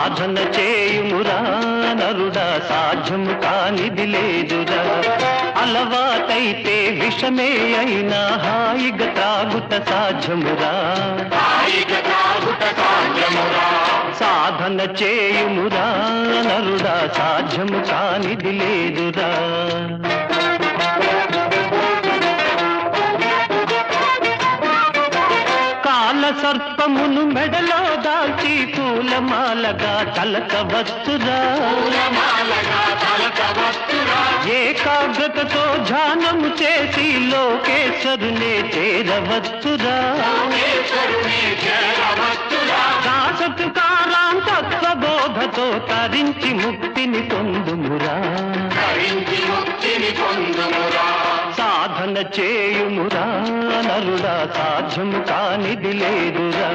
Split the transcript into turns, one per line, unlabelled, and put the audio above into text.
సాధన చేయుమురా నరుడా సాధ్యము కానిది లేదురా అలవాటైతే విషమే అయినా హాయిగా త్రాగుట సాధ్యమురా సాధన చేయుమురా నరుడా సాధ్యము కానిది లేదురా సర్పమును మెడలో దాల్చి పూలమాలగా తలకవచ్చురా ఏకాగ్రతతో ధ్యానము చేసి లోకేశ్వరునే చేరవచ్చురా దాసతుకారాం తత్వబోధతో తరించి ముక్తిని పొందుమురా సాధన చేయుమురా నరుడా సాధ్యము కానిది లేదురా